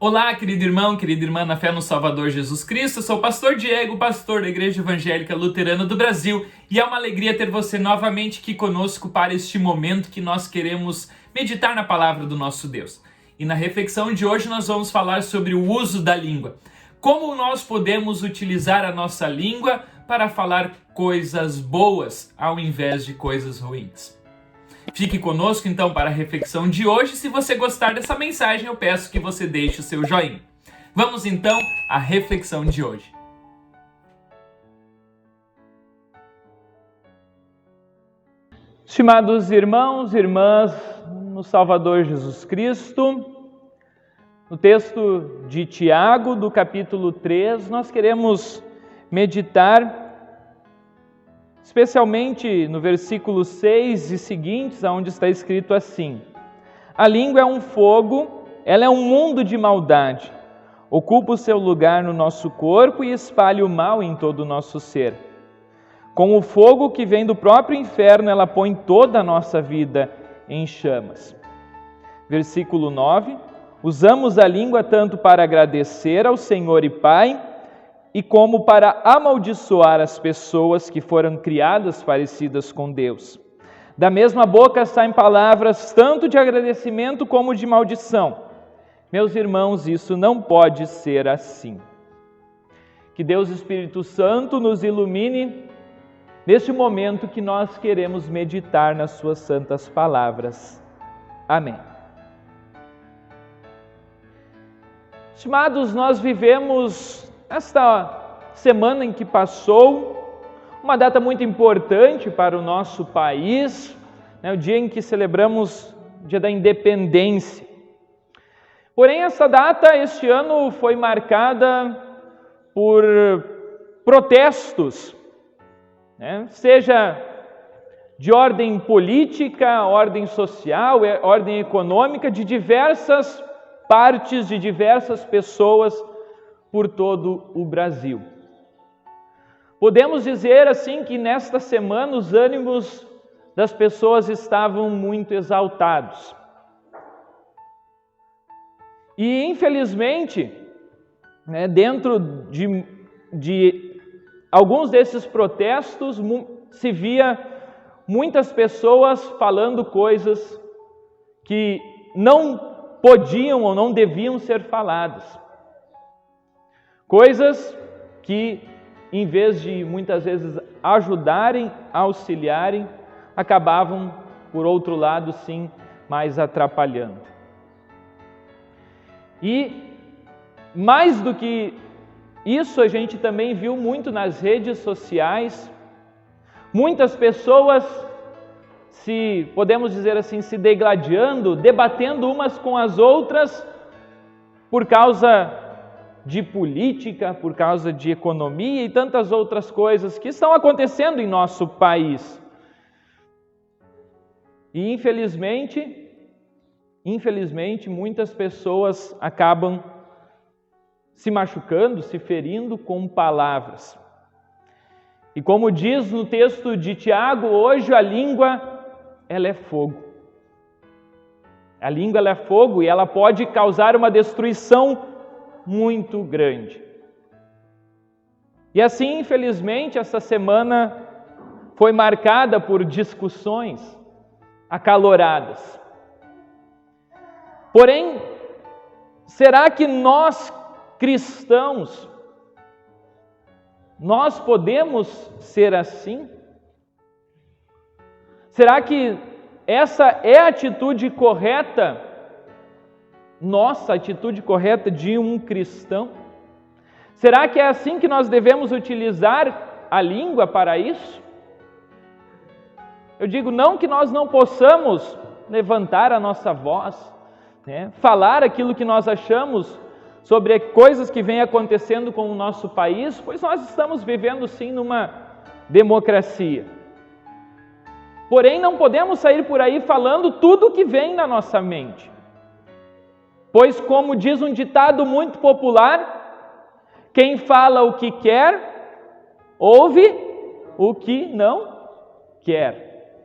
Olá, querido irmão, querida irmã na fé no Salvador Jesus Cristo. Eu sou o pastor Diego, pastor da Igreja Evangélica Luterana do Brasil, e é uma alegria ter você novamente aqui conosco para este momento que nós queremos meditar na palavra do nosso Deus. E na reflexão de hoje nós vamos falar sobre o uso da língua. Como nós podemos utilizar a nossa língua para falar coisas boas ao invés de coisas ruins. Fique conosco então para a reflexão de hoje. Se você gostar dessa mensagem, eu peço que você deixe o seu joinha. Vamos então à reflexão de hoje. Estimados irmãos e irmãs no Salvador Jesus Cristo, no texto de Tiago, do capítulo 3, nós queremos meditar especialmente no versículo 6 e seguintes, onde está escrito assim: a língua é um fogo, ela é um mundo de maldade, ocupa o seu lugar no nosso corpo e espalha o mal em todo o nosso ser. Com o fogo que vem do próprio inferno, ela põe toda a nossa vida em chamas. Versículo 9: usamos a língua tanto para agradecer ao Senhor e Pai, e como para amaldiçoar as pessoas que foram criadas parecidas com Deus. Da mesma boca saem palavras tanto de agradecimento como de maldição. Meus irmãos, isso não pode ser assim. Que Deus Espírito Santo nos ilumine neste momento que nós queremos meditar nas suas santas palavras. Amém. Estimados, nós vivemos esta semana em que passou, uma data muito importante para o nosso país, o dia em que celebramos o Dia da Independência. Porém, essa data, este ano, foi marcada por protestos, seja de ordem política, ordem social, ordem econômica, de diversas partes, de diversas pessoas por todo o Brasil. Podemos dizer assim que nesta semana os ânimos das pessoas estavam muito exaltados. E infelizmente, dentro de alguns desses protestos se via muitas pessoas falando coisas que não podiam ou não deviam ser faladas. Coisas que, em vez de muitas vezes ajudarem, auxiliarem, acabavam, por outro lado, sim, mais atrapalhando. E, mais do que isso, a gente também viu muito nas redes sociais, muitas pessoas podemos dizer assim, se degladiando, debatendo umas com as outras por causa de política, por causa de economia e tantas outras coisas que estão acontecendo em nosso país. E infelizmente, muitas pessoas acabam se machucando, se ferindo com palavras. E como diz no texto de Tiago, hoje a língua, ela é fogo. A língua, ela é fogo e ela pode causar uma destruição muito grande. E assim, infelizmente, essa semana foi marcada por discussões acaloradas. Porém, será que nós, cristãos, nós podemos ser assim? Será que essa é a atitude correta? Nossa atitude correta de um cristão? Será que é assim que nós devemos utilizar a língua para isso? Eu digo, não que nós não possamos levantar a nossa voz, falar aquilo que nós achamos sobre coisas que vêm acontecendo com o nosso país, pois nós estamos vivendo sim numa democracia. Porém, não podemos sair por aí falando tudo o que vem na nossa mente. Pois, como diz um ditado muito popular, quem fala o que quer, ouve o que não quer.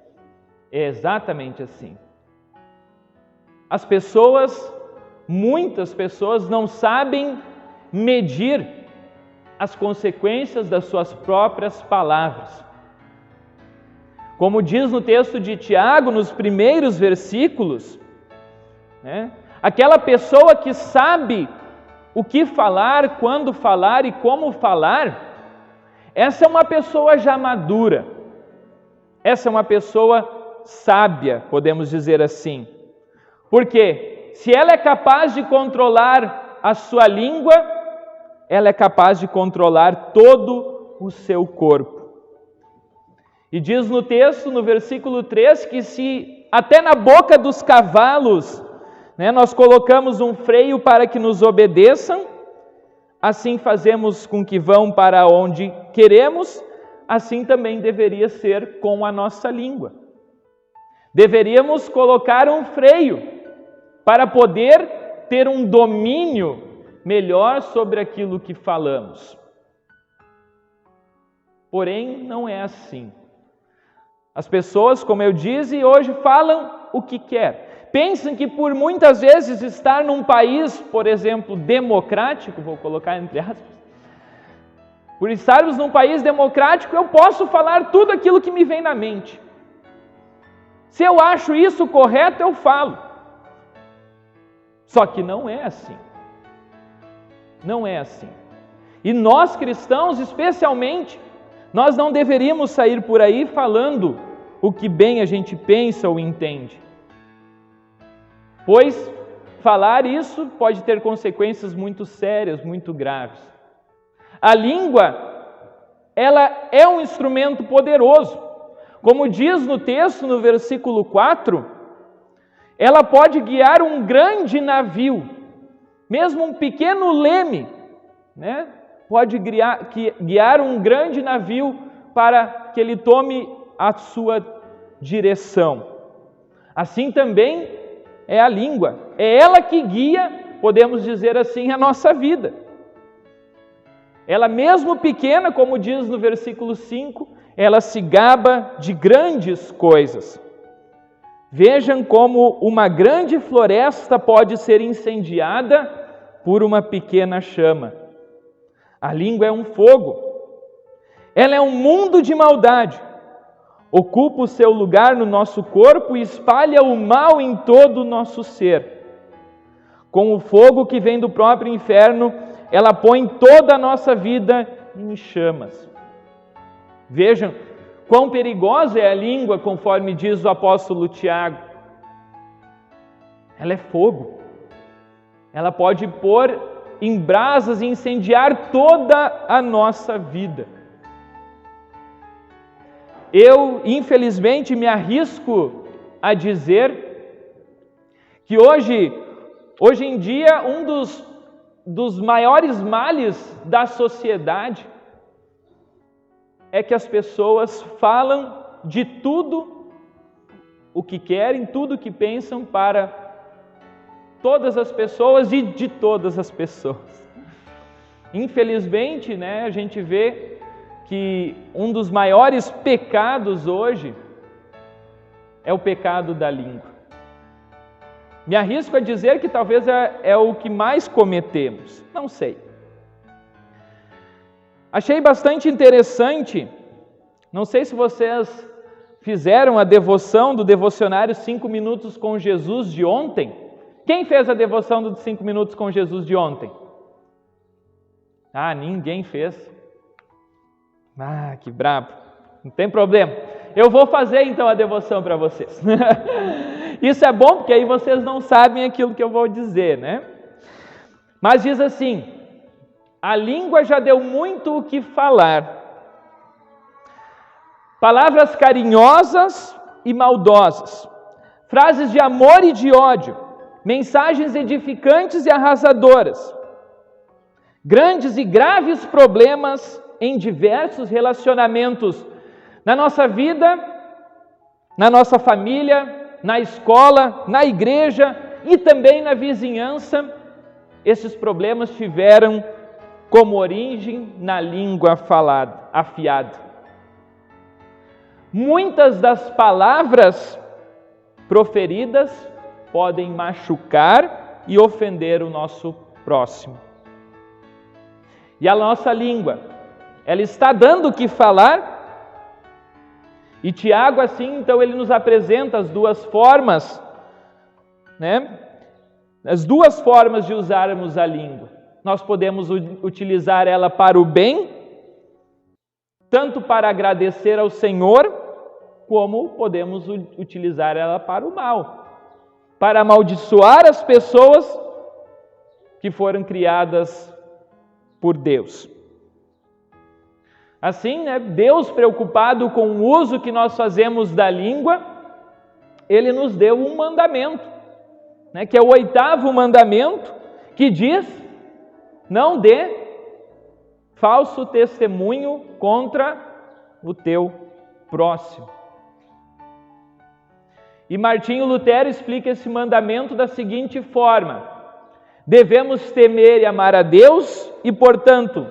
É exatamente assim. As pessoas muitas pessoas não sabem medir as consequências das suas próprias palavras. Como diz no texto de Tiago, nos primeiros versículos, aquela pessoa que sabe o que falar, quando falar e como falar, essa é uma pessoa já madura, essa é uma pessoa sábia, podemos dizer assim. Porque se ela é capaz de controlar a sua língua, ela é capaz de controlar todo o seu corpo. E diz no texto, no versículo 3, que se até na boca dos cavalos, nós colocamos um freio para que nos obedeçam, assim fazemos com que vão para onde queremos, assim também deveria ser com a nossa língua. Deveríamos colocar um freio para poder ter um domínio melhor sobre aquilo que falamos. Porém, não é assim. As pessoas, como eu disse, hoje falam o que quer. Pensam que por muitas vezes estar num país, por exemplo, democrático, vou colocar entre aspas, por estarmos num país democrático, eu posso falar tudo aquilo que me vem na mente. Se eu acho isso correto, eu falo. Só que não é assim. Não é assim. E nós cristãos, especialmente, nós não deveríamos sair por aí falando o que bem a gente pensa ou entende. Pois falar isso pode ter consequências muito sérias, muito graves. A língua, ela é um instrumento poderoso. Como diz no texto, no versículo 4, ela pode guiar um grande navio, mesmo um pequeno leme, pode guiar um grande navio para que ele tome a sua direção. Assim também é a língua, é ela que guia, podemos dizer assim, a nossa vida. Ela mesmo pequena, como diz no versículo 5, ela se gaba de grandes coisas. Vejam como uma grande floresta pode ser incendiada por uma pequena chama. A língua é um fogo. Ela é um mundo de maldade. Ocupa o seu lugar no nosso corpo e espalha o mal em todo o nosso ser. Com o fogo que vem do próprio inferno, ela põe toda a nossa vida em chamas. Vejam quão perigosa é a língua, conforme diz o apóstolo Tiago. Ela é fogo. Ela pode pôr em brasas e incendiar toda a nossa vida. Eu, infelizmente, me arrisco a dizer que hoje em dia, um dos maiores males da sociedade é que as pessoas falam de tudo o que querem, tudo o que pensam para todas as pessoas e de todas as pessoas. Infelizmente, a gente vê que um dos maiores pecados hoje é o pecado da língua. Me arrisco a dizer que talvez é o que mais cometemos, não sei. Achei bastante interessante, não sei se vocês fizeram a devoção do devocionário 5 minutos com Jesus de ontem. Quem fez a devoção dos 5 minutos com Jesus de ontem? Ninguém fez. Que brabo. Não tem problema. Eu vou fazer então a devoção para vocês. Isso é bom porque aí vocês não sabem aquilo que eu vou dizer, Mas diz assim: a língua já deu muito o que falar. Palavras carinhosas e maldosas. Frases de amor e de ódio. Mensagens edificantes e arrasadoras. Grandes e graves problemas em diversos relacionamentos na nossa vida, na nossa família, na escola, na igreja e também na vizinhança. Esses problemas tiveram como origem na língua falada, afiada. Muitas das palavras proferidas podem machucar e ofender o nosso próximo. E a nossa língua, ela está dando o que falar? E Tiago, assim, então, ele nos apresenta as duas formas, né? As duas formas de usarmos a língua. Nós podemos utilizar ela para o bem, tanto para agradecer ao Senhor, como podemos utilizar ela para o mal, para amaldiçoar as pessoas que foram criadas por Deus. Assim, né, Deus, preocupado com o uso que nós fazemos da língua, Ele nos deu um mandamento, né, que é o 8º mandamento, que diz: não dê falso testemunho contra o teu próximo. E Martinho Lutero explica esse mandamento da seguinte forma: devemos temer e amar a Deus e, portanto,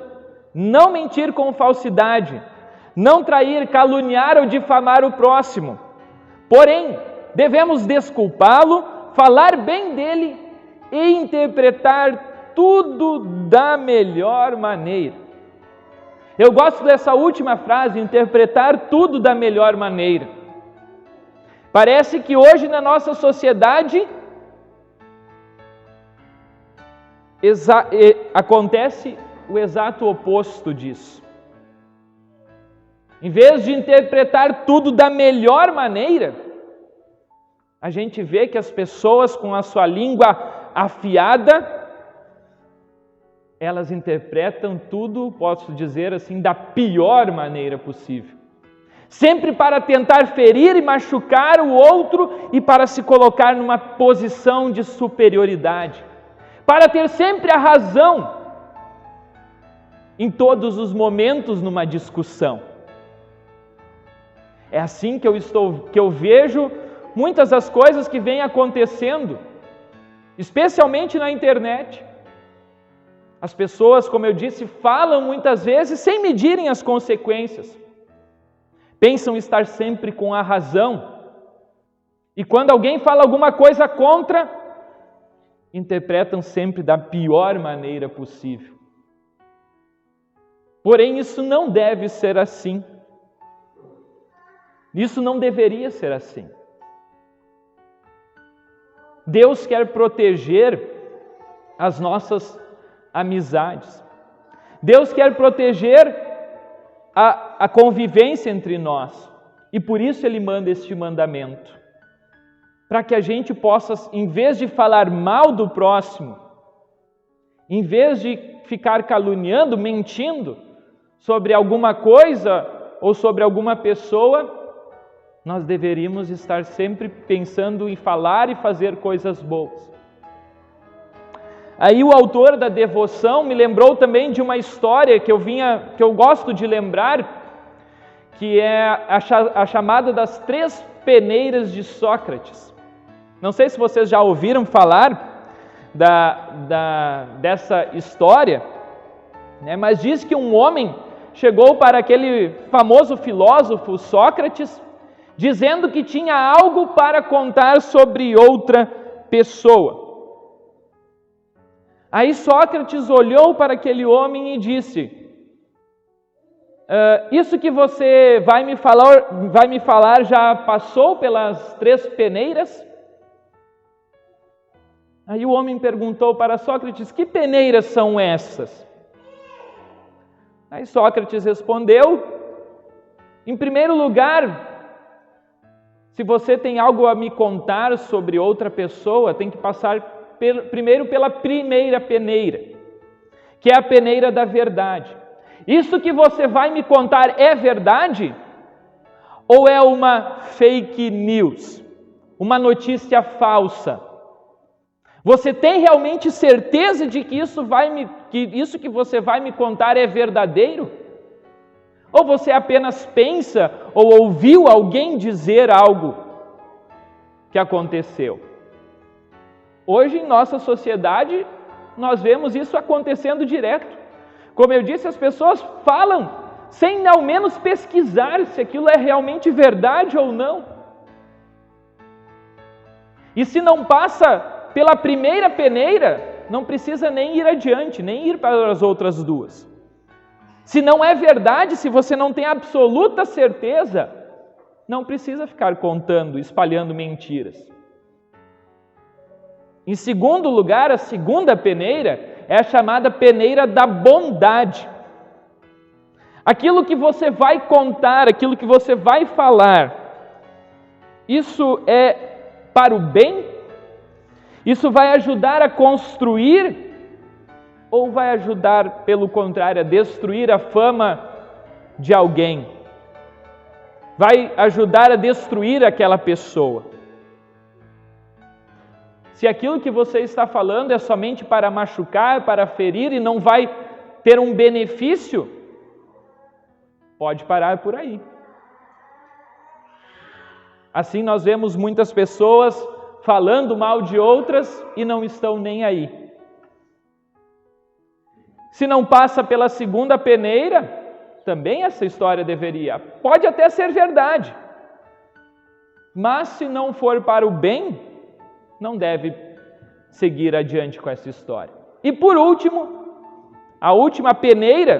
não mentir com falsidade, não trair, caluniar ou difamar o próximo. Porém, devemos desculpá-lo, falar bem dele e interpretar tudo da melhor maneira. Eu gosto dessa última frase, interpretar tudo da melhor maneira. Parece que hoje na nossa sociedade acontece o exato oposto disso. Em vez de interpretar tudo da melhor maneira, a gente vê que as pessoas com a sua língua afiada, elas interpretam tudo, posso dizer assim, da pior maneira possível. Sempre para tentar ferir e machucar o outro e para se colocar numa posição de superioridade, para ter sempre a razão em todos os momentos numa discussão. É assim que eu vejo muitas das coisas que vêm acontecendo, especialmente na internet. As pessoas, como eu disse, falam muitas vezes sem medirem as consequências. Pensam estar sempre com a razão. E quando alguém fala alguma coisa contra, interpretam sempre da pior maneira possível. Porém, isso não deve ser assim. Isso não deveria ser assim. Deus quer proteger as nossas amizades. Deus quer proteger a convivência entre nós. E por isso Ele manda este mandamento. Para que a gente possa, em vez de falar mal do próximo, em vez de ficar caluniando, mentindo sobre alguma coisa ou sobre alguma pessoa, nós deveríamos estar sempre pensando em falar e fazer coisas boas. Aí o autor da devoção me lembrou também de uma história que eu gosto de lembrar, que é a chamada das 3 peneiras de Sócrates. Não sei se vocês já ouviram falar dessa história, né? Mas diz que um homem chegou para aquele famoso filósofo Sócrates, dizendo que tinha algo para contar sobre outra pessoa. Aí Sócrates olhou para aquele homem e disse: isso que você vai me falar já passou pelas 3 peneiras? Aí o homem perguntou para Sócrates: que peneiras são essas? Aí Sócrates respondeu: em primeiro lugar, se você tem algo a me contar sobre outra pessoa, tem que passar primeiro pela primeira peneira, que é a peneira da verdade. Isso que você vai me contar é verdade? Ou é uma fake news? Uma notícia falsa? Você tem realmente certeza de que isso que você vai me contar é verdadeiro? Ou você apenas pensa ou ouviu alguém dizer algo que aconteceu? Hoje, em nossa sociedade, nós vemos isso acontecendo direto. Como eu disse, as pessoas falam sem ao menos pesquisar se aquilo é realmente verdade ou não. E se não passa pela primeira peneira, não precisa nem ir adiante, nem ir para as outras duas. Se não é verdade, se você não tem absoluta certeza, não precisa ficar contando, espalhando mentiras. Em segundo lugar, a segunda peneira é a chamada peneira da bondade. Aquilo que você vai contar, aquilo que você vai falar, isso é para o bem? Isso vai ajudar a construir? Ou vai ajudar, pelo contrário, a destruir a fama de alguém? Vai ajudar a destruir aquela pessoa? Se aquilo que você está falando é somente para machucar, para ferir e não vai ter um benefício, pode parar por aí. Assim nós vemos muitas pessoas falando mal de outras e não estão nem aí. Se não passa pela segunda peneira, também essa história deveria. Pode até ser verdade, mas se não for para o bem, não deve seguir adiante com essa história. E por último, a última peneira,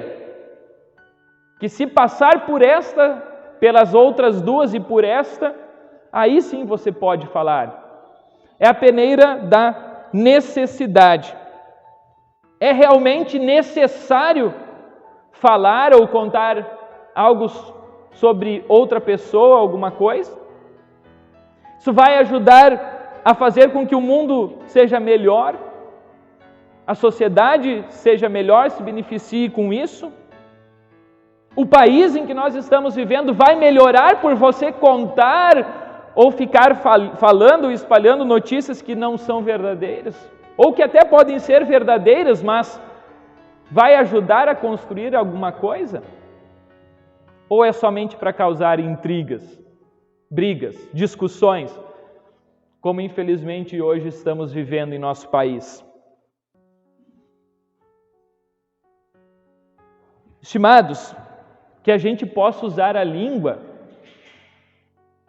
que se passar por esta, pelas outras duas e por esta, aí sim você pode falar. É a peneira da necessidade. É realmente necessário falar ou contar algo sobre outra pessoa, alguma coisa? Isso vai ajudar a fazer com que o mundo seja melhor, a sociedade seja melhor, se beneficie com isso. O país em que nós estamos vivendo vai melhorar por você contar ou ficar falando, espalhando notícias que não são verdadeiras, ou que até podem ser verdadeiras, mas vai ajudar a construir alguma coisa? Ou é somente para causar intrigas, brigas, discussões, como infelizmente hoje estamos vivendo em nosso país? Estimados, que a gente possa usar a língua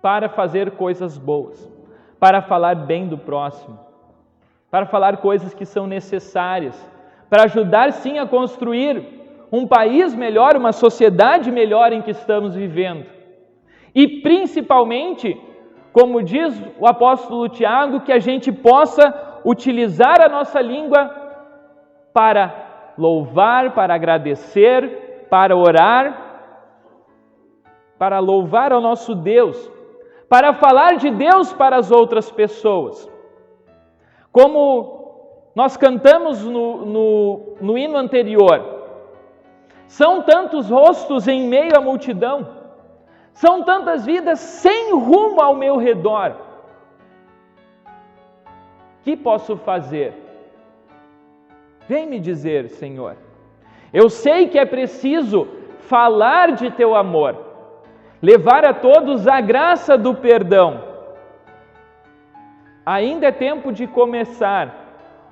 para fazer coisas boas, para falar bem do próximo, para falar coisas que são necessárias, para ajudar sim a construir um país melhor, uma sociedade melhor em que estamos vivendo. E principalmente, como diz o apóstolo Tiago, que a gente possa utilizar a nossa língua para louvar, para agradecer, para orar, para louvar ao nosso Deus, para falar de Deus para as outras pessoas. Como nós cantamos no hino anterior, são tantos rostos em meio à multidão, são tantas vidas sem rumo ao meu redor. Que posso fazer? Vem me dizer, Senhor. Eu sei que é preciso falar de teu amor, levar a todos a graça do perdão. Ainda é tempo de começar.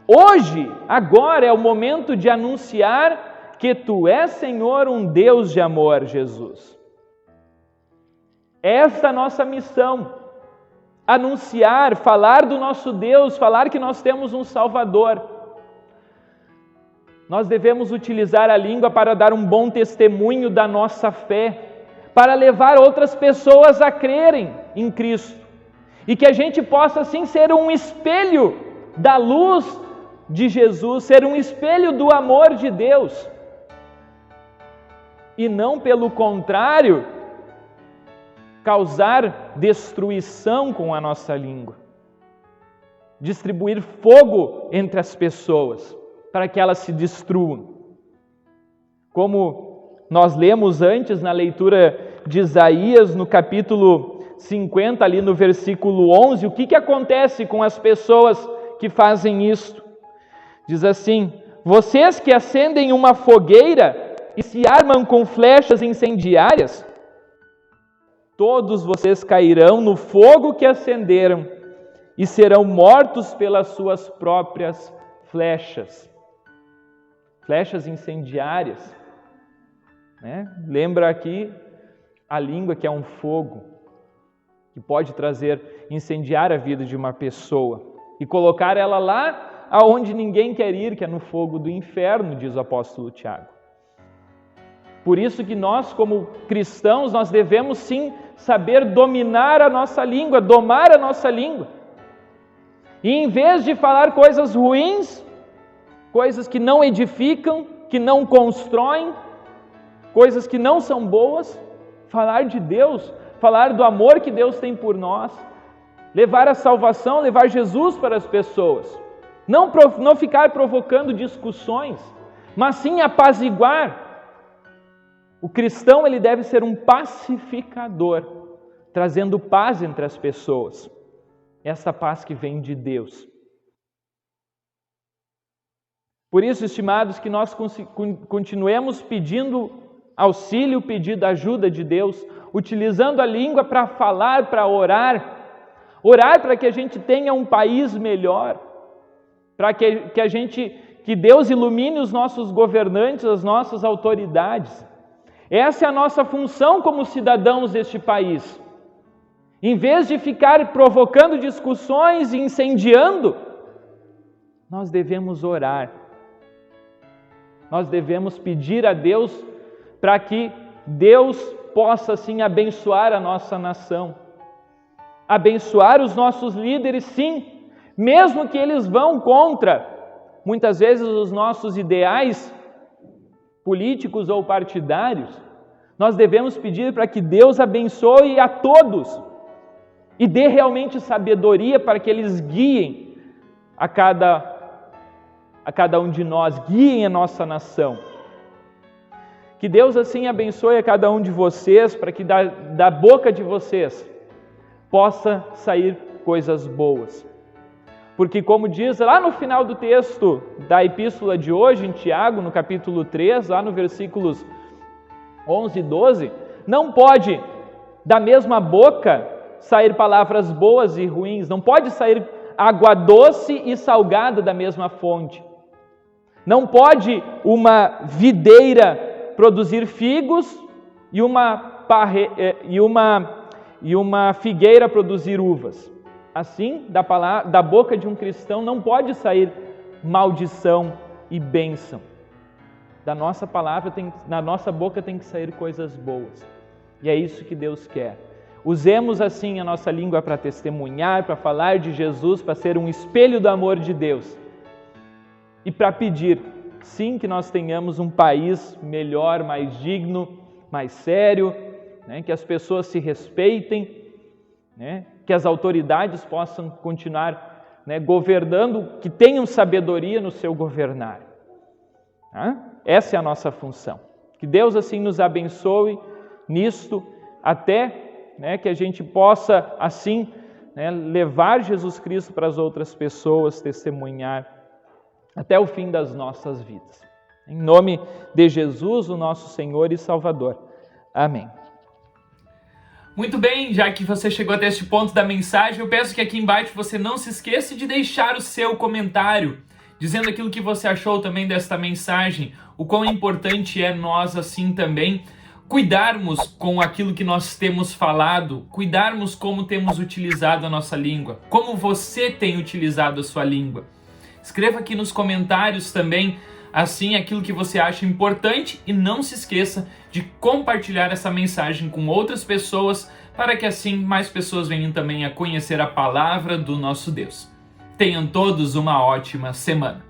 Hoje, agora é o momento de anunciar que tu és, Senhor, um Deus de amor, Jesus. Esta é a nossa missão, anunciar, falar do nosso Deus, falar que nós temos um Salvador. Nós devemos utilizar a língua para dar um bom testemunho da nossa fé, para levar outras pessoas a crerem em Cristo, e que a gente possa assim ser um espelho da luz de Jesus, ser um espelho do amor de Deus, e não pelo contrário, causar destruição com a nossa língua, distribuir fogo entre as pessoas, para que elas se destruam. Como nós lemos antes na leitura de Isaías, no capítulo 50, ali no versículo 11, o que acontece com as pessoas que fazem isto? Diz assim: vocês que acendem uma fogueira e se armam com flechas incendiárias, todos vocês cairão no fogo que acenderam e serão mortos pelas suas próprias flechas. Flechas incendiárias, né? Lembra aqui a língua, que é um fogo que pode incendiar a vida de uma pessoa. e colocar ela lá aonde ninguém quer ir, que é no fogo do inferno, diz o apóstolo Tiago. Por isso que nós, como cristãos, nós devemos sim saber dominar a nossa língua, domar a nossa língua. E em vez de falar coisas ruins, coisas que não edificam, que não constroem, coisas que não são boas, falar de Deus, falar do amor que Deus tem por nós, levar a salvação, levar Jesus para as pessoas. Não ficar provocando discussões, mas sim apaziguar. O cristão, ele deve ser um pacificador, trazendo paz entre as pessoas. Essa paz que vem de Deus. Por isso, estimados, que nós continuemos pedindo auxílio, pedindo ajuda de Deus, utilizando a língua para falar, para orar. Orar para que a gente tenha um país melhor, para que Deus ilumine os nossos governantes, as nossas autoridades. Essa é a nossa função como cidadãos deste país. Em vez de ficar provocando discussões e incendiando, nós devemos orar. Nós devemos pedir a Deus para que Deus possa assim abençoar a nossa nação. Abençoar os nossos líderes, sim, mesmo que eles vão contra, muitas vezes, os nossos ideais políticos ou partidários. Nós devemos pedir para que Deus abençoe a todos e dê realmente sabedoria para que eles guiem a cada um de nós, guiem a nossa nação. Que Deus assim abençoe a cada um de vocês, para que da boca de vocês possa sair coisas boas. Porque, como diz lá no final do texto da epístola de hoje, em Tiago, no capítulo 3, lá no versículos 11 e 12, não pode da mesma boca sair palavras boas e ruins, não pode sair água doce e salgada da mesma fonte. Não pode uma videira produzir figos e uma figueira produzir uvas. Assim, da boca de um cristão não pode sair maldição e bênção. Da nossa boca tem que sair coisas boas. E é isso que Deus quer. Usemos assim a nossa língua para testemunhar, para falar de Jesus, para ser um espelho do amor de Deus. E para pedir, sim, que nós tenhamos um país melhor, mais digno, mais sério, né? Que as pessoas se respeitem, né? Que as autoridades possam continuar, né, governando, que tenham sabedoria no seu governar. Essa é a nossa função. Que Deus assim nos abençoe nisto, até, né, que a gente possa assim, né, levar Jesus Cristo para as outras pessoas, testemunhar até o fim das nossas vidas. Em nome de Jesus, o nosso Senhor e Salvador. Amém. Muito bem, já que você chegou até este ponto da mensagem, eu peço que aqui embaixo você não se esqueça de deixar o seu comentário, dizendo aquilo que você achou também desta mensagem, o quão importante é nós assim também cuidarmos com aquilo que nós temos falado, cuidarmos como temos utilizado a nossa língua, como você tem utilizado a sua língua. Escreva aqui nos comentários também, assim, aquilo que você acha importante e não se esqueça de compartilhar essa mensagem com outras pessoas para que assim mais pessoas venham também a conhecer a palavra do nosso Deus. Tenham todos uma ótima semana.